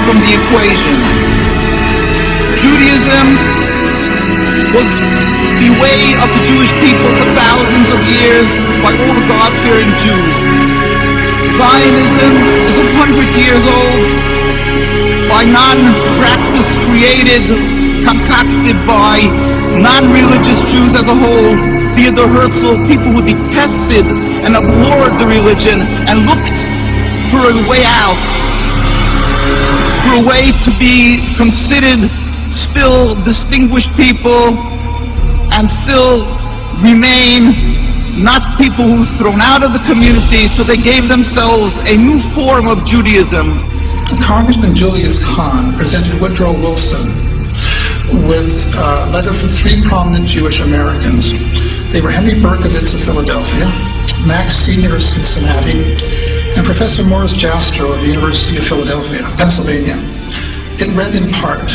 from the equation. Judaism was the way of the Jewish people for thousands of years by all the God-fearing Jews. Zionism is 100 years old by non-practice created, concocted by non-religious Jews as a whole. Theodor Herzl, people who detested and abhorred the religion and looked for a way out, for a way to be considered still distinguished people and still remain not people who were thrown out of the community, so they gave themselves a new form of Judaism. Congressman Julius Kahn presented Woodrow Wilson with a letter from three prominent Jewish Americans. They were Henry Berkowitz of Philadelphia, Max Senior of Cincinnati, and Professor Morris Jastrow of the University of Philadelphia, Pennsylvania. It read in part,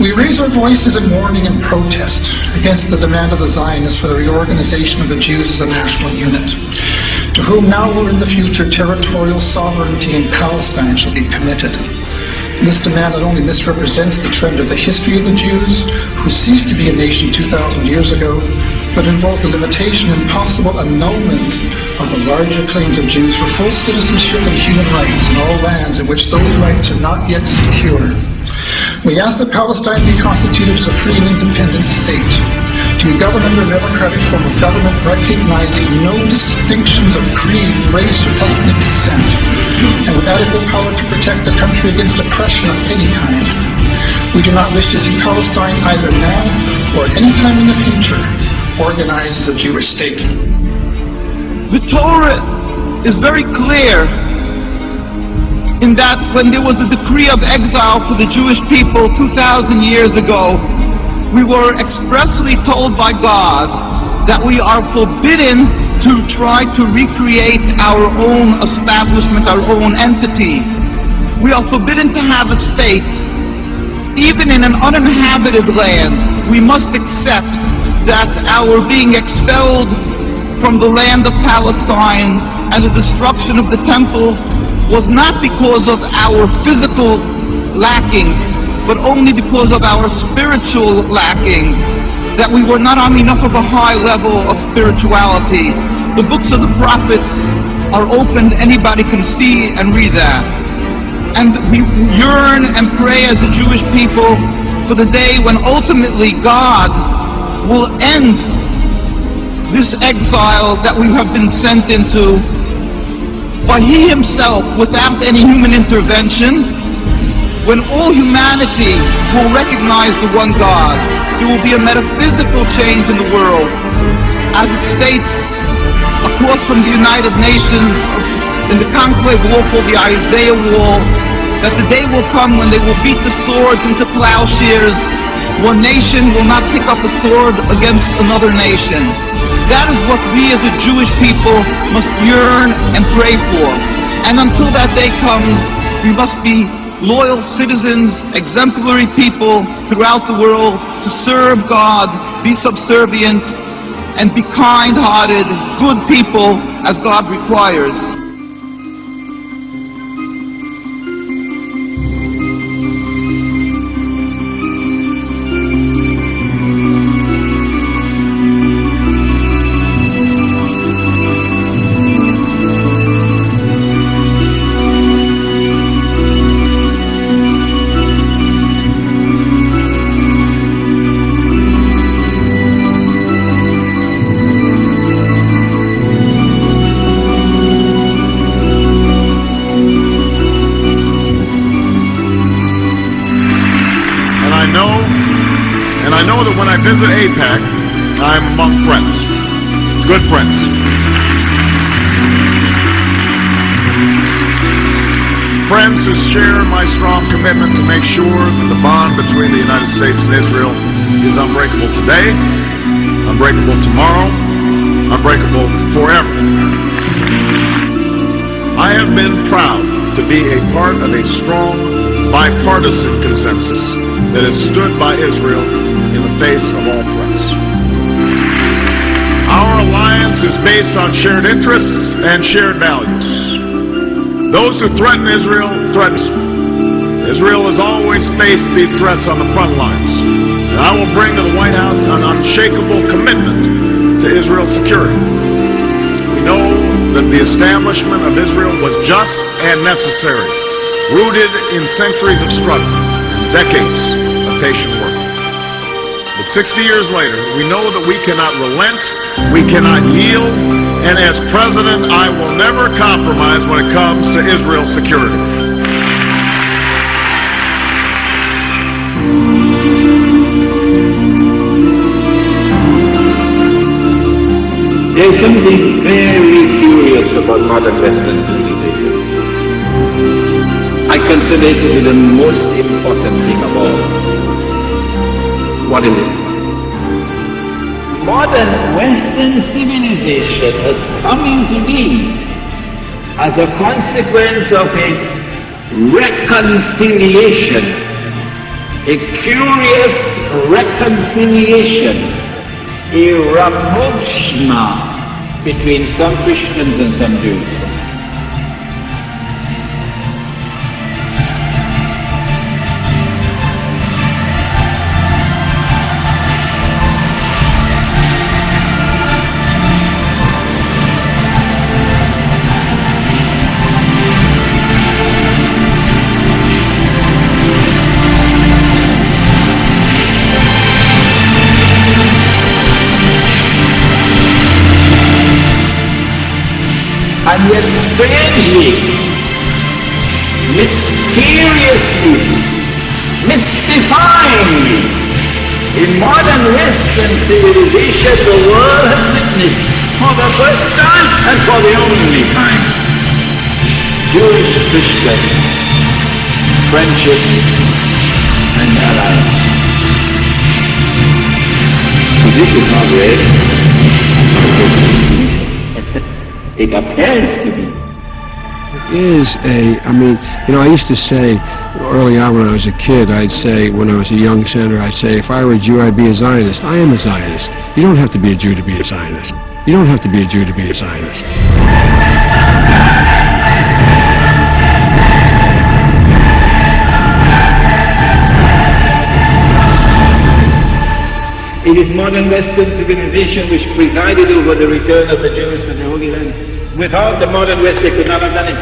"We raise our voices in mourning and protest against the demand of the Zionists for the reorganization of the Jews as a national unit, to whom now or in the future territorial sovereignty in Palestine shall be committed. This demand not only misrepresents the trend of the history of the Jews, who ceased to be a nation 2,000 years ago, but involves the limitation and possible annulment of the larger claims of Jews for full citizenship and human rights in all lands in which those rights are not yet secure. We ask that Palestine be constituted as a free and independent state, to be governed under a democratic form of government recognizing no distinctions of creed, race, or ethnic descent, and with adequate power to protect the country against oppression of any kind. We do not wish to see Palestine either now or at any time in the future organized as a Jewish state." The Torah is very clear in that when there was a decree of exile for the Jewish people 2,000 years ago, we were expressly told by God that we are forbidden to try to recreate our own establishment, our own entity. We are forbidden to have a state. Even in an uninhabited land, we must accept that our being expelled from the land of Palestine and the destruction of the temple was not because of our physical lacking, but only because of our spiritual lacking, that we were not on enough of a high level of spirituality. The books of the prophets are open, anybody can see and read that. And we yearn and pray as a Jewish people for the day when ultimately God will end this exile that we have been sent into by He Himself without any human intervention, when all humanity will recognize the one God. There will be a metaphysical change in the world. As it states across from the United Nations in the conclave wall called the Isaiah Wall, that the day will come when they will beat the swords into plowshares. One nation will not pick up a sword against another nation. That is what we as a Jewish people must yearn and pray for. And until that day comes, we must be loyal citizens, exemplary people throughout the world to serve God, be subservient, and be kind-hearted, good people as God requires. I know that when I visit AIPAC, I'm among friends, good friends. Friends who share my strong commitment to make sure that the bond between the United States and Israel is unbreakable today, unbreakable tomorrow, unbreakable forever. I have been proud to be a part of a strong bipartisan consensus that has stood by Israel in the face of all threats. Our alliance is based on shared interests and shared values. Those who threaten Israel threaten us. Israel has always faced these threats on the front lines. And I will bring to the White House an unshakable commitment to Israel's security. We know that the establishment of Israel was just and necessary, rooted in centuries of struggle, decades of patient work. But 60 years later, we know that we cannot relent, we cannot yield, and as president, I will never compromise when it comes to Israel's security. There's something very curious about modern Western civilization. I consider it to be the most important thing of all. What is it? Modern Western civilization has come into being as a consequence of a reconciliation, a curious reconciliation, a rapprochement between some Christians and some Jews. And yet strangely, mysteriously, mystifyingly, in modern Western civilization, the world has witnessed for the first time and for the only time, Jewish-Christian friendship and alliance. So this is not real. It appears to be. It is I used to say early on when I was a kid, I'd say, when I was a young senator, I'd say, if I were a Jew, I'd be a Zionist. I am a Zionist. You don't have to be a Jew to be a Zionist. You don't have to be a Jew to be a Zionist. It is modern Western civilization which presided over the return of the Jews to the Holy Land. Without the modern West, they could not have done it.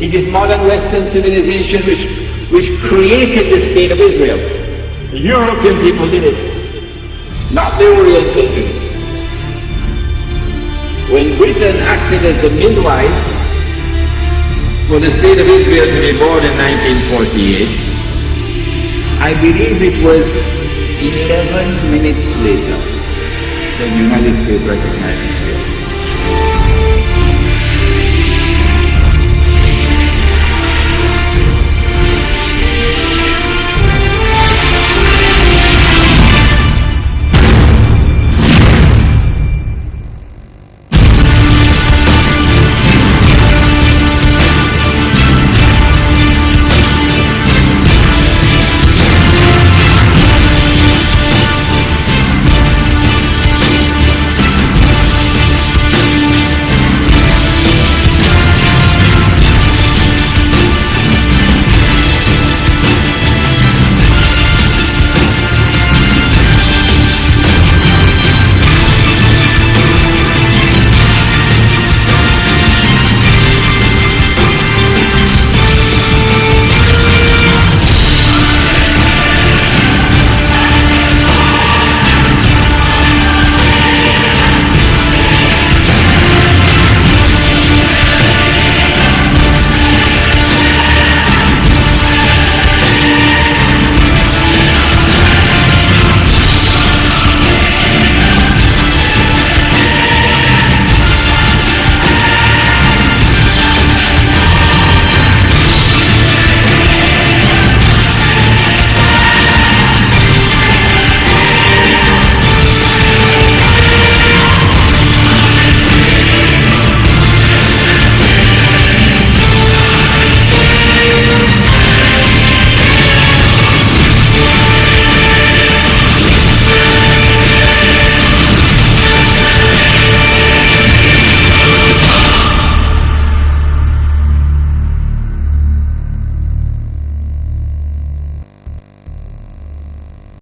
It is modern Western civilization which created the state of Israel. The European people did it, not the Oriental Jews. When Britain acted as the midwife for the state of Israel to be born in 1948, I believe it was 11 minutes later that the United States recognized Israel.